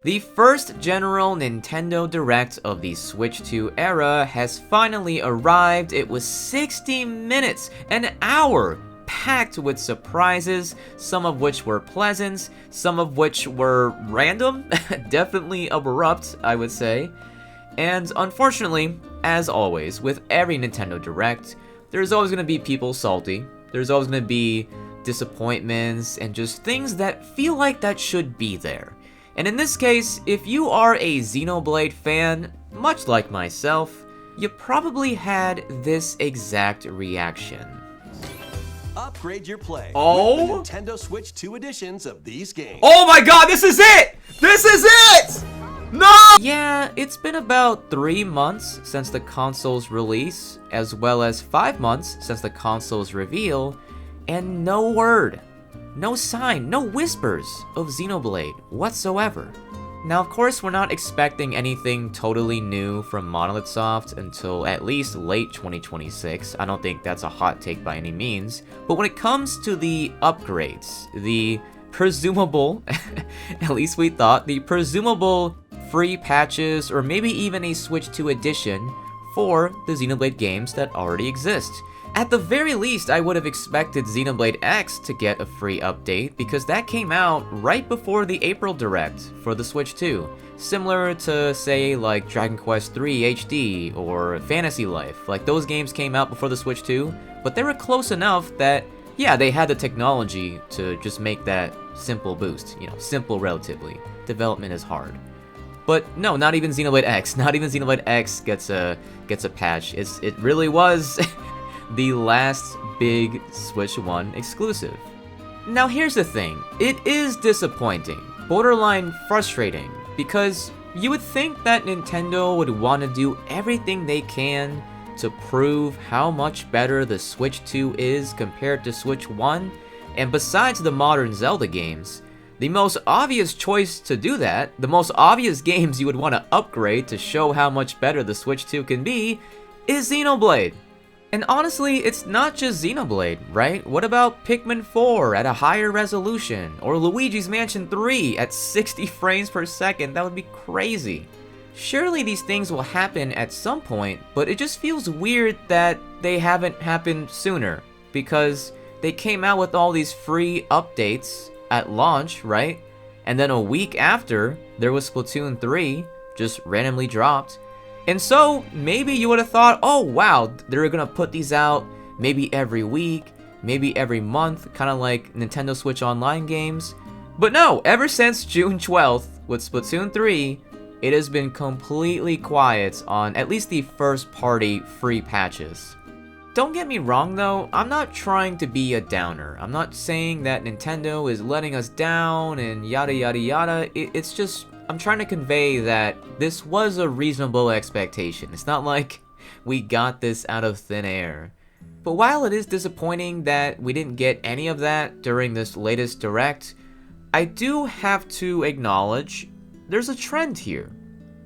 The first general Nintendo Direct of the Switch 2 era has finally arrived. It was 60 minutes, an hour, packed with surprises, some of which were pleasant, some of which were random, definitely abrupt, I would say. And unfortunately, as always, with every Nintendo Direct, there's always going to be people salty. There's always going to be disappointments and just things that feel like that should be there. And in this case, if you are a Xenoblade fan, much like myself, you probably had this exact reaction. Upgrade your play with the Nintendo Switch 2 editions of these games. Oh my god, this is it! This is it! No! Yeah, it's been about 3 months since the console's release, as well as 5 months since the console's reveal, and no word, no sign, no whispers of Xenoblade whatsoever. Now, of course, we're not expecting anything totally new from Monolith Soft until at least late 2026. I don't think that's a hot take by any means. But when it comes to the upgrades, the presumable, at least we thought, the presumable free patches, or maybe even a Switch 2 edition for the Xenoblade games that already exist. At the very least, I would have expected Xenoblade X to get a free update, because that came out right before the April Direct for the Switch 2. Similar to, say, like Dragon Quest III HD or Fantasy Life. Like, those games came out before the Switch 2, but they were close enough that, yeah, they had the technology to just make that simple boost. You know, simple relatively. Development is hard. But no, not even Xenoblade X. Not even Xenoblade X gets a patch. It really was the last big Switch 1 exclusive. Now here's the thing, it is disappointing, borderline frustrating, because you would think that Nintendo would want to do everything they can to prove how much better the Switch 2 is compared to Switch 1, and besides the modern Zelda games, the most obvious choice to do that, the most obvious games you would want to upgrade to show how much better the Switch 2 can be, is Xenoblade. And honestly, it's not just Xenoblade, right? What about Pikmin 4 at a higher resolution? Or Luigi's Mansion 3 at 60 frames per second? That would be crazy. Surely these things will happen at some point, but it just feels weird that they haven't happened sooner. Because they came out with all these free updates at launch, right? And then a week after, there was Splatoon 3, just randomly dropped. And so, maybe you would have thought, oh wow, they're gonna put these out maybe every week, maybe every month, kind of like Nintendo Switch Online games. But no, ever since June 12th, with Splatoon 3, it has been completely quiet on at least the first party free patches. Don't get me wrong though, I'm not trying to be a downer. I'm not saying that Nintendo is letting us down and yada yada yada. It's just, I'm trying to convey that this was a reasonable expectation. It's not like we got this out of thin air. But while it is disappointing that we didn't get any of that during this latest Direct, I do have to acknowledge there's a trend here.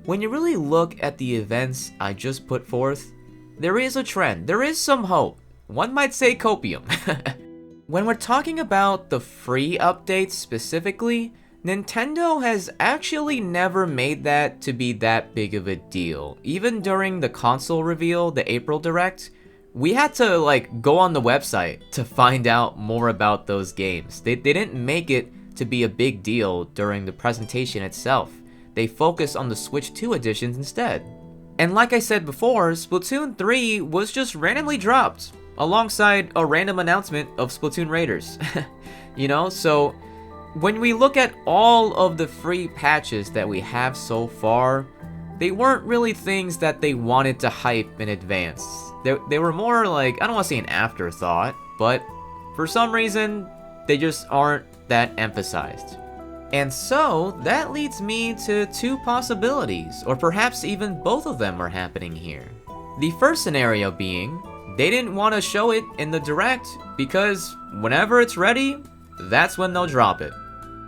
When you really look at the events I just put forth, there is a trend. There is some hope. One might say copium. When we're talking about the free updates specifically, Nintendo has actually never made that to be that big of a deal. Even during the console reveal, the April Direct, we had to like go on the website to find out more about those games. They didn't make it to be a big deal during the presentation itself. They focused on the Switch 2 editions instead. And like I said before, Splatoon 3 was just randomly dropped alongside a random announcement of Splatoon Raiders. You know, so when we look at all of the free patches that we have so far, they weren't really things that they wanted to hype in advance. They were more like, I don't want to say an afterthought, but for some reason, they just aren't that emphasized. And so, that leads me to two possibilities, or perhaps even both of them are happening here. The first scenario being, they didn't want to show it in the Direct because whenever it's ready, that's when they'll drop it.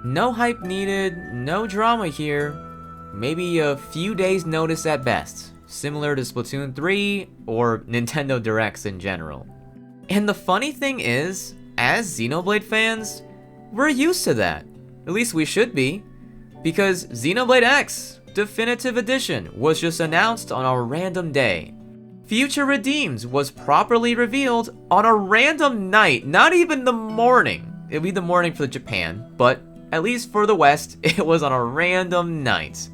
No hype needed, no drama here, maybe a few days notice at best, similar to Splatoon 3 or Nintendo Directs in general. And the funny thing is, as Xenoblade fans, we're used to that. At least we should be. Because Xenoblade X Definitive Edition was just announced on a random day. Future Redeemed was properly revealed on a random night, not even the morning. It'd be the morning for Japan, but at least for the West, it was on a random night.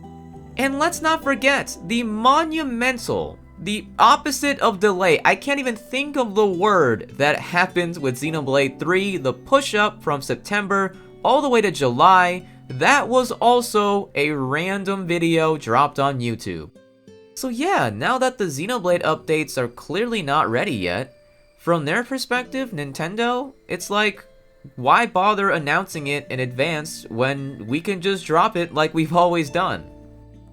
And let's not forget the monumental, the opposite of delay, I can't even think of the word that happened with Xenoblade 3, the push up from September all the way to July. That was also a random video dropped on YouTube. So yeah, now that the Xenoblade updates are clearly not ready yet, from their perspective, Nintendo, it's like, why bother announcing it in advance when we can just drop it like we've always done?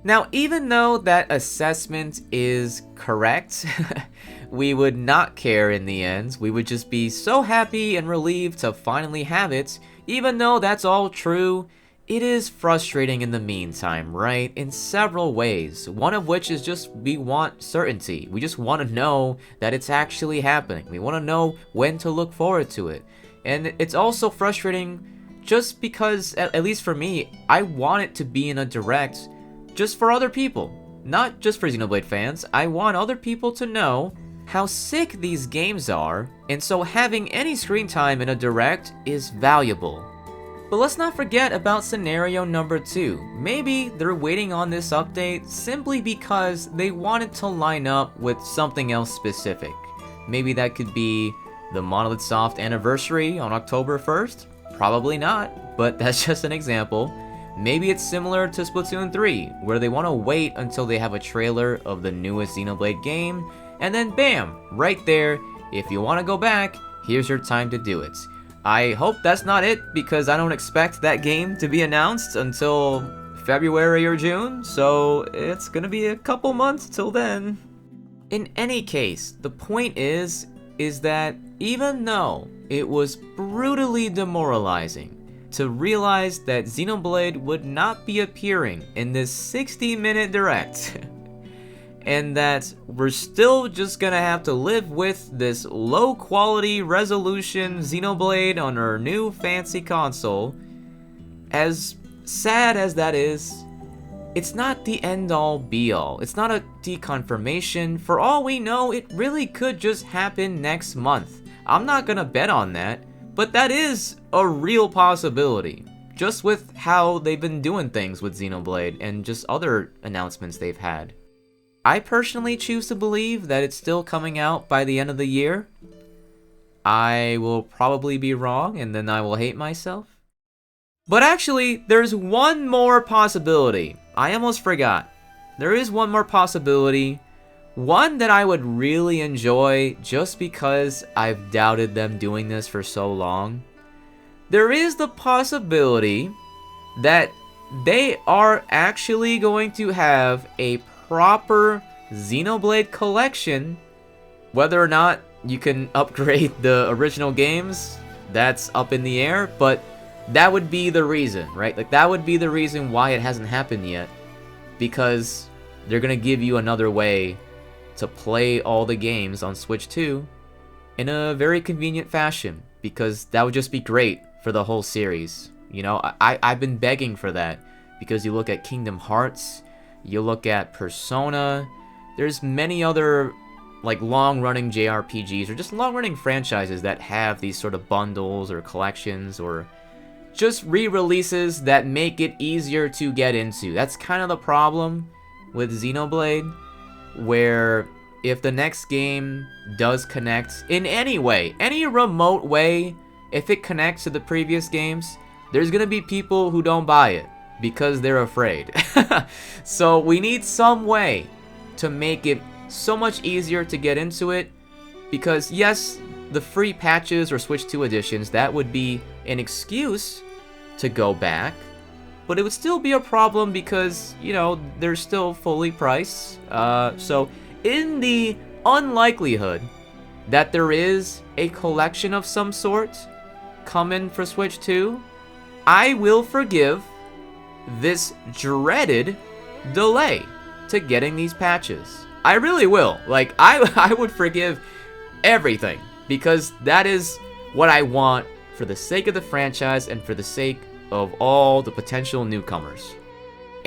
Now, even though that assessment is correct, we would not care in the end. We would just be so happy and relieved to finally have it. Even though that's all true, it is frustrating in the meantime, right? In several ways. One of which is just we want certainty. We just want to know that it's actually happening. We want to know when to look forward to it. And it's also frustrating just because, at least for me, I want it to be in a direct just for other people, not just for Xenoblade fans. I want other people to know how sick these games are, and so having any screen time in a direct is valuable. But let's not forget about scenario number 2. Maybe they're waiting on this update simply because they want it to line up with something else specific. Maybe that could be the Monolith Soft anniversary on October 1st? Probably not, but that's just an example. Maybe it's similar to Splatoon 3, where they want to wait until they have a trailer of the newest Xenoblade game, and then bam, right there, if you want to go back, here's your time to do it. I hope that's not it, because I don't expect that game to be announced until February or June, so it's gonna be a couple months till then. In any case, the point is that even though it was brutally demoralizing to realize that Xenoblade would not be appearing in this 60-minute direct, and that we're still just gonna have to live with this low-quality resolution Xenoblade on our new fancy console, as sad as that is, it's not the end-all be-all. It's not a deconfirmation. For all we know, it really could just happen next month. I'm not gonna bet on that, but that is a real possibility, just with how they've been doing things with Xenoblade and just other announcements they've had. I personally choose to believe that it's still coming out by the end of the year. I will probably be wrong, and then I will hate myself. But actually, there's one more possibility. I almost forgot. There is one more possibility. One that I would really enjoy just because I've doubted them doing this for so long. There is the possibility that they are actually going to have a proper Xenoblade collection. Whether or not you can upgrade the original games, that's up in the air, but that would be the reason, right? Like, that would be the reason why it hasn't happened yet, because they're gonna give you another way to play all the games on Switch 2 in a very convenient fashion, because that would just be great for the whole series. You know, I've been begging for that, because you look at Kingdom Hearts, you look at Persona, there's many other like long-running JRPGs or just long-running franchises that have these sort of bundles or collections or just re-releases that make it easier to get into. That's kind of the problem with Xenoblade, where if the next game does connect in any way, any remote way, if it connects to the previous games, there's gonna be people who don't buy it because they're afraid. So we need some way to make it so much easier to get into it, because yes, the free patches or Switch 2 editions, that would be an excuse to go back, but it would still be a problem because, you know, they're still fully priced. So in the unlikelihood that there is a collection of some sort coming for Switch 2, I will forgive this dreaded delay to getting these patches. I really will. Like, I would forgive everything, because that is what I want for the sake of the franchise and for the sake of all the potential newcomers.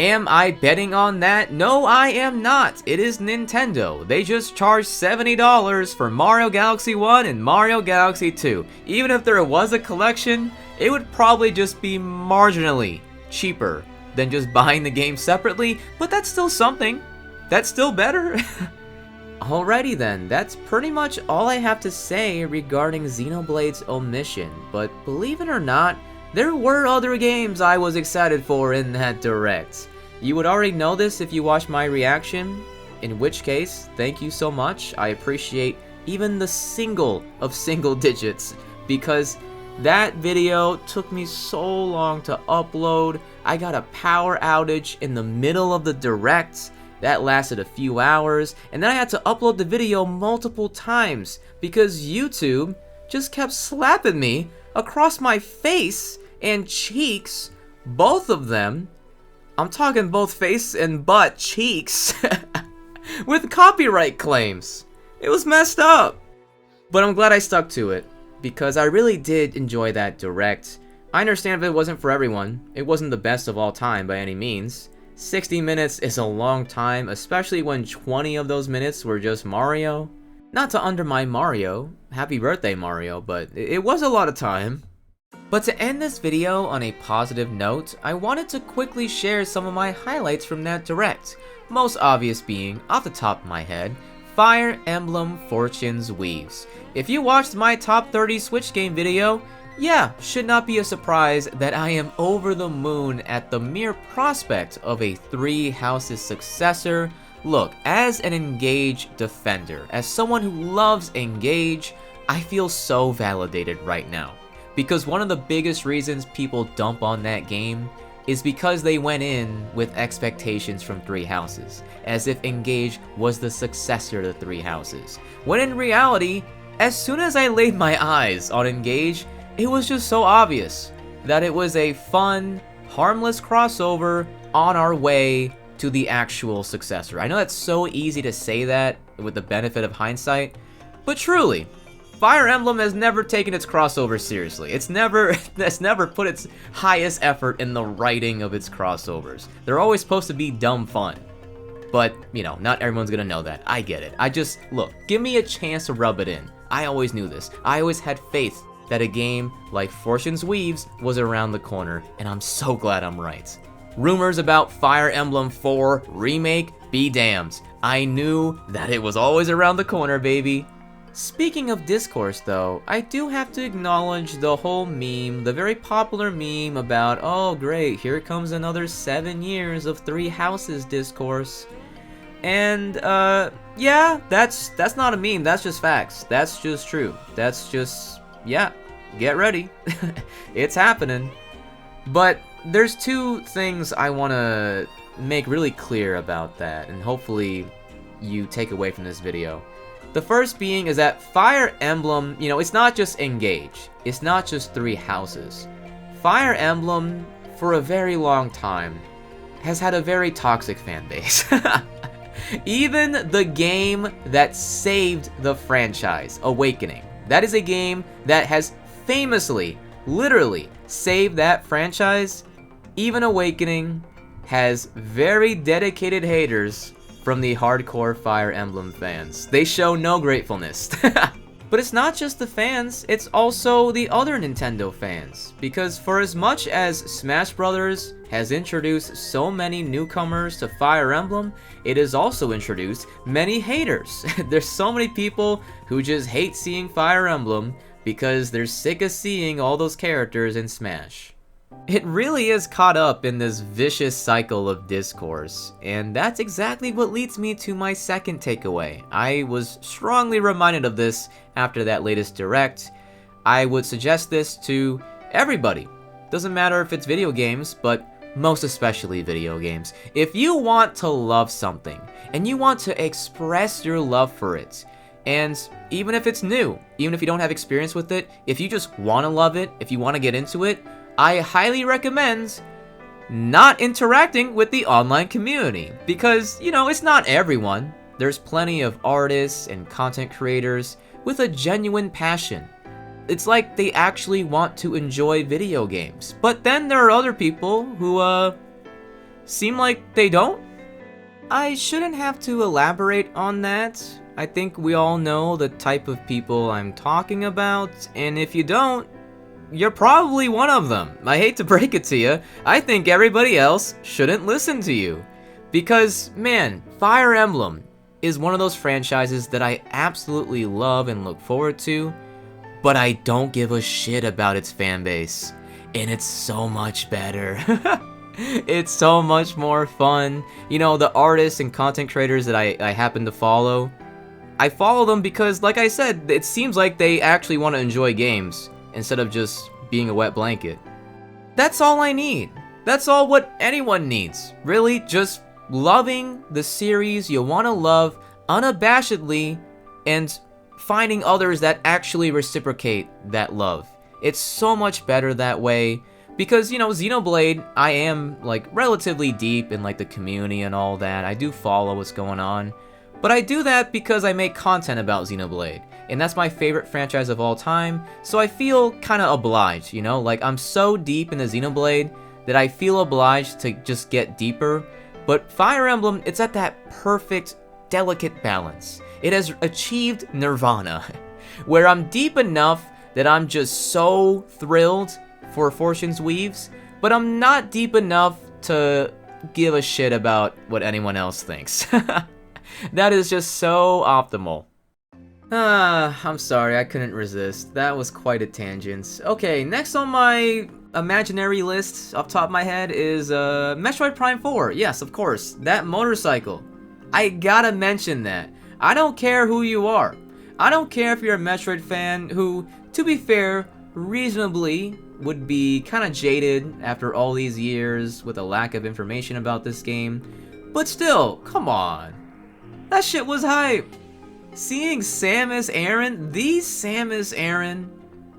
Am I betting on that? No, I am not. It is Nintendo. They just charge $70 for Mario Galaxy 1 and Mario Galaxy 2. Even if there was a collection, it would probably just be marginally cheaper than just buying the game separately, but that's still something. That's still better. Alrighty then, that's pretty much all I have to say regarding Xenoblade's omission, but believe it or not, there were other games I was excited for in that direct. You would already know this if you watched my reaction, in which case, thank you so much. I appreciate even the single digits, because that video took me so long to upload. I got a power outage in the middle of the direct. That lasted a few hours, and then I had to upload the video multiple times because YouTube just kept slapping me across my face and cheeks, both of them. I'm talking both face and butt cheeks with copyright claims. It was messed up. But I'm glad I stuck to it because I really did enjoy that direct. I understand if it wasn't for everyone. It wasn't the best of all time by any means. 60 minutes is a long time, especially when 20 of those minutes were just Mario. Not to undermine Mario, happy birthday Mario, but it was a lot of time. But to end this video on a positive note, I wanted to quickly share some of my highlights from that direct. Most obvious being, off the top of my head, Fire Emblem Fortune's Weaves. If you watched my top 30 Switch game video, yeah, should not be a surprise that I am over the moon at the mere prospect of a Three Houses successor. Look, as an Engage defender, as someone who loves Engage, I feel so validated right now. Because one of the biggest reasons people dump on that game is because they went in with expectations from Three Houses, as if Engage was the successor to Three Houses. When in reality, as soon as I laid my eyes on Engage, it was just so obvious that it was a fun, harmless crossover on our way to the actual successor. I know that's so easy to say that with the benefit of hindsight, but truly, Fire Emblem has never taken its crossover seriously. It's never put its highest effort in the writing of its crossovers. They're always supposed to be dumb fun. But, you know, not everyone's gonna know that. I get it. Look, give me a chance to rub it in. I always knew this. I always had faith that a game like Fortune's Weaves was around the corner, and I'm so glad I'm right. Rumors about Fire Emblem 4 Remake, be damned. I knew that it was always around the corner, baby. Speaking of Discourse though, I do have to acknowledge the whole meme, the very popular meme about, oh great, here comes another 7 years of Three Houses Discourse. And, yeah, that's not a meme, that's just facts. That's just true. That's just, yeah, get ready. It's happening. But there's two things I want to make really clear about that, and hopefully you take away from this video. The first being is that Fire Emblem, you know, it's not just Engage. It's not just Three Houses. Fire Emblem, for a very long time, has had a very toxic fan base. Even the game that saved the franchise, Awakening. That is a game that has famously, literally, saved that franchise. Even Awakening has very dedicated haters from the hardcore Fire Emblem fans. They show no gratefulness. But it's not just the fans, it's also the other Nintendo fans. Because for as much as Smash Bros. Has introduced so many newcomers to Fire Emblem, it has also introduced many haters. There's so many people who just hate seeing Fire Emblem because they're sick of seeing all those characters in Smash. It really is caught up in this vicious cycle of discourse, and that's exactly what leads me to my second takeaway. I was strongly reminded of this after that latest direct. I would suggest this to everybody. Doesn't matter if it's video games, but most especially video games. If you want to love something, and you want to express your love for it, and even if it's new, even if you don't have experience with it, if you just want to love it, if you want to get into it, I highly recommend not interacting with the online community. Because, you know, it's not everyone. There's plenty of artists and content creators with a genuine passion. It's like they actually want to enjoy video games. But then there are other people who, seem like they don't? I shouldn't have to elaborate on that. I think we all know the type of people I'm talking about, and if you don't, you're probably one of them. I hate to break it to you, I think everybody else shouldn't listen to you. Because, man, Fire Emblem is one of those franchises that I absolutely love and look forward to, but I don't give a shit about its fanbase. And it's so much better. It's so much more fun. You know, the artists and content creators that I happen to follow, I follow them because, like I said, it seems like they actually want to enjoy games instead of just being a wet blanket. That's all I need. That's all what anyone needs. Really, just loving the series you want to love unabashedly and finding others that actually reciprocate that love. It's so much better that way. Because, you know, Xenoblade, I am, like, relatively deep in, like, the community and all that. I do follow what's going on. But I do that because I make content about Xenoblade. And that's my favorite franchise of all time. So I feel kind of obliged, you know? Like, I'm so deep into Xenoblade that I feel obliged to just get deeper. But Fire Emblem, it's at that perfect, delicate balance. It has achieved nirvana. Where I'm deep enough that I'm just so thrilled for Fortune's Weaves, but I'm not deep enough to give a shit about what anyone else thinks. That is just so optimal. I'm sorry, I couldn't resist. That was quite a tangent. Okay, next on my imaginary list, off the top of my head, is Metroid Prime 4. Yes, of course, that motorcycle. I gotta mention that. I don't care who you are. I don't care if you're a Metroid fan who, to be fair, reasonably would be kind of jaded after all these years with a lack of information about this game. But still, come on. That shit was hype. Seeing Samus Aran,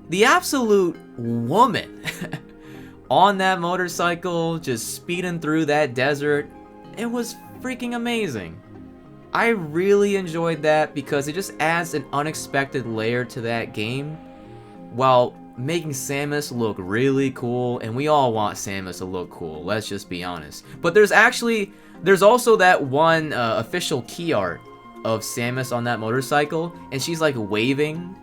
the absolute woman, on that motorcycle, just speeding through that desert, it was freaking amazing. I really enjoyed that because it just adds an unexpected layer to that game, while making Samus look really cool, and we all want Samus to look cool, let's just be honest. But there's also that one official key art of Samus on that motorcycle, and she's like waving.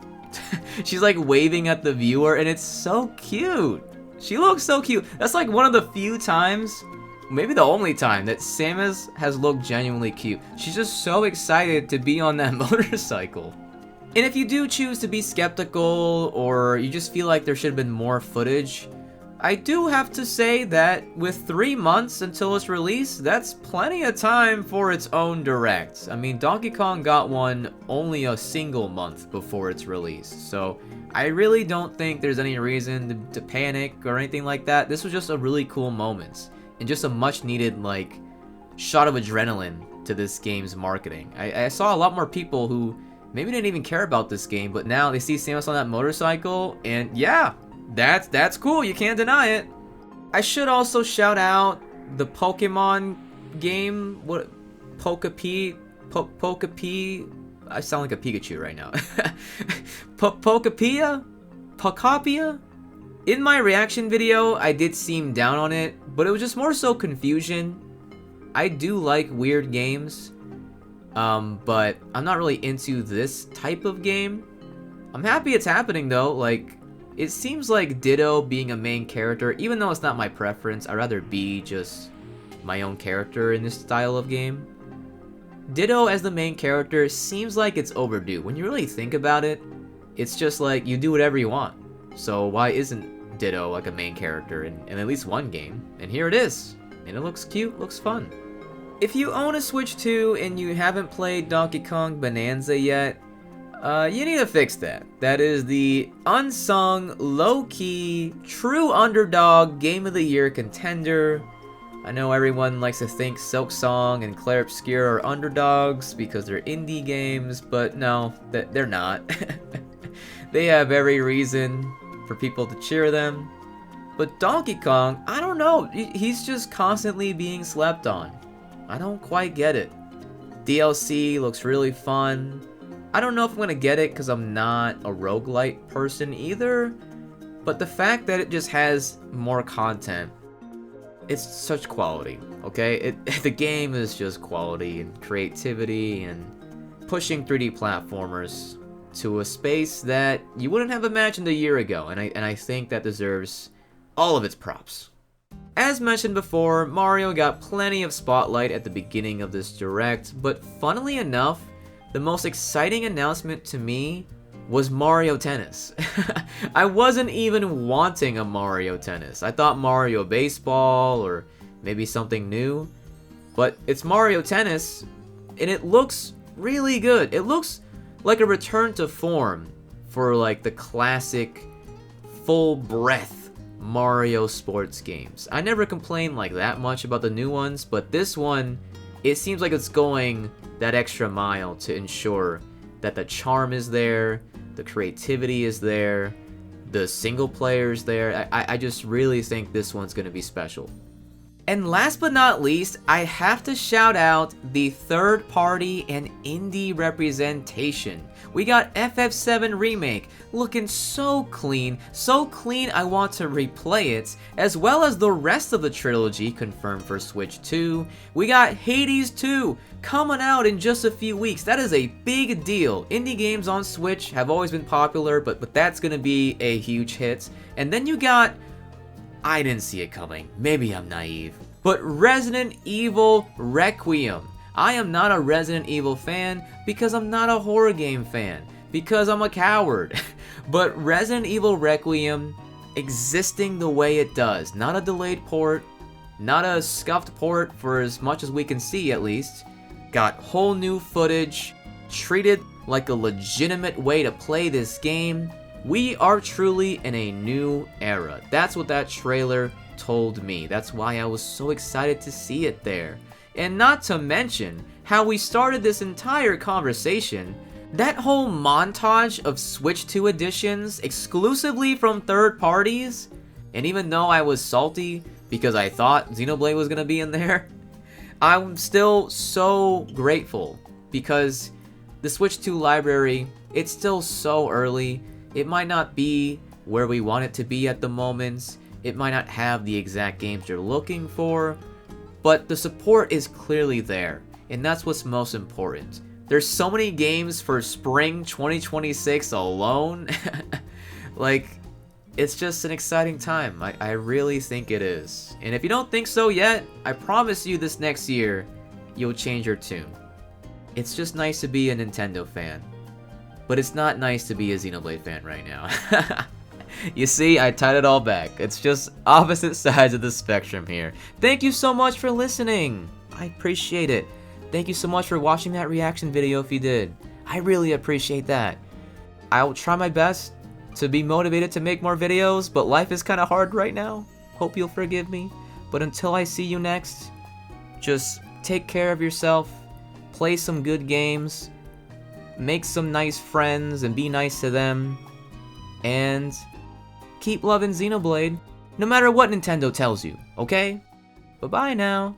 She's like waving at the viewer, and it's so cute. She looks so cute. That's like one of the few times, maybe the only time, that Samus has looked genuinely cute. She's just so excited to be on that motorcycle. And if you do choose to be skeptical, or you just feel like there should have been more footage, I do have to say that with 3 months until its release, that's plenty of time for its own direct. I mean, Donkey Kong got one only a single month before its release, so I really don't think there's any reason to panic or anything like that. This was just a really cool moment, and just a much needed, like, shot of adrenaline to this game's marketing. I saw a lot more people who maybe didn't even care about this game, but now they see Samus on that motorcycle, and yeah, that's cool, you can't deny it. I should also shout out the Pokemon game, Pokopia, I sound like a Pikachu right now. Pokopia? In my reaction video, I did seem down on it, but it was just more so confusion. I do like weird games, but I'm not really into this type of game. I'm happy it's happening though. Like, it seems like Ditto being a main character, even though it's not my preference, I'd rather be just my own character in this style of game. Ditto as the main character seems like it's overdue. When you really think about it, it's just like you do whatever you want. So why isn't Ditto like a main character in at least one game? And here it is. And it looks cute, looks fun. If you own a Switch 2 and you haven't played Donkey Kong Bananza yet, you need to fix that. That is the unsung, low-key, true underdog Game of the Year contender. I know everyone likes to think Silksong and Clair Obscur are underdogs because they're indie games, but no, they're not. They have every reason for people to cheer them. But Donkey Kong, I don't know, he's just constantly being slept on. I don't quite get it. DLC looks really fun. I don't know if I'm gonna get it because I'm not a roguelite person either, but the fact that it just has more content, it's such quality, okay? The game is just quality and creativity and pushing 3D platformers to a space that you wouldn't have imagined a year ago, and I think that deserves all of its props. As mentioned before, Mario got plenty of spotlight at the beginning of this direct, but funnily enough, the most exciting announcement to me was Mario Tennis. I wasn't even wanting a Mario Tennis. I thought Mario Baseball or maybe something new, but it's Mario Tennis, and it looks really good. It looks like a return to form for like the classic full breath Mario sports games. I never complained like that much about the new ones, but this one, it seems like it's going that extra mile to ensure that the charm is there, the creativity is there, the single player is there. I just really think this one's gonna be special. And last but not least, I have to shout out the third party and indie representation. We got FF7 Remake, looking so clean I want to replay it, as well as the rest of the trilogy confirmed for Switch 2. We got Hades 2 coming out in just a few weeks. That is a big deal. Indie games on Switch have always been popular, but that's gonna be a huge hit. And then you got, I didn't see it coming, maybe I'm naive, but Resident Evil Requiem. I am not a Resident Evil fan because I'm not a horror game fan, because I'm a coward. But Resident Evil Requiem existing the way it does, not a delayed port, not a scuffed port for as much as we can see at least, got whole new footage, treated like a legitimate way to play this game. We are truly in a new era. That's what that trailer told me. That's why I was so excited to see it there. And not to mention how we started this entire conversation, that whole montage of Switch 2 editions exclusively from third parties, and even though I was salty because I thought Xenoblade was gonna be in there, I'm still so grateful because the Switch 2 library, it's still so early. It might not be where we want it to be at the moment. It might not have the exact games you're looking for, but the support is clearly there, and that's what's most important. There's so many games for spring 2026 alone. Like, it's just an exciting time. I really think it is. And if you don't think so yet, I promise you this next year, you'll change your tune. It's just nice to be a Nintendo fan, but it's not nice to be a Xenoblade fan right now. You see, I tied it all back. It's just opposite sides of the spectrum here. Thank you so much for listening. I appreciate it. Thank you so much for watching that reaction video if you did. I really appreciate that. I will try my best to be motivated to make more videos, but life is kind of hard right now. Hope you'll forgive me. But until I see you next, just take care of yourself, play some good games, make some nice friends and be nice to them, and keep loving Xenoblade, no matter what Nintendo tells you, okay? Bye-bye now.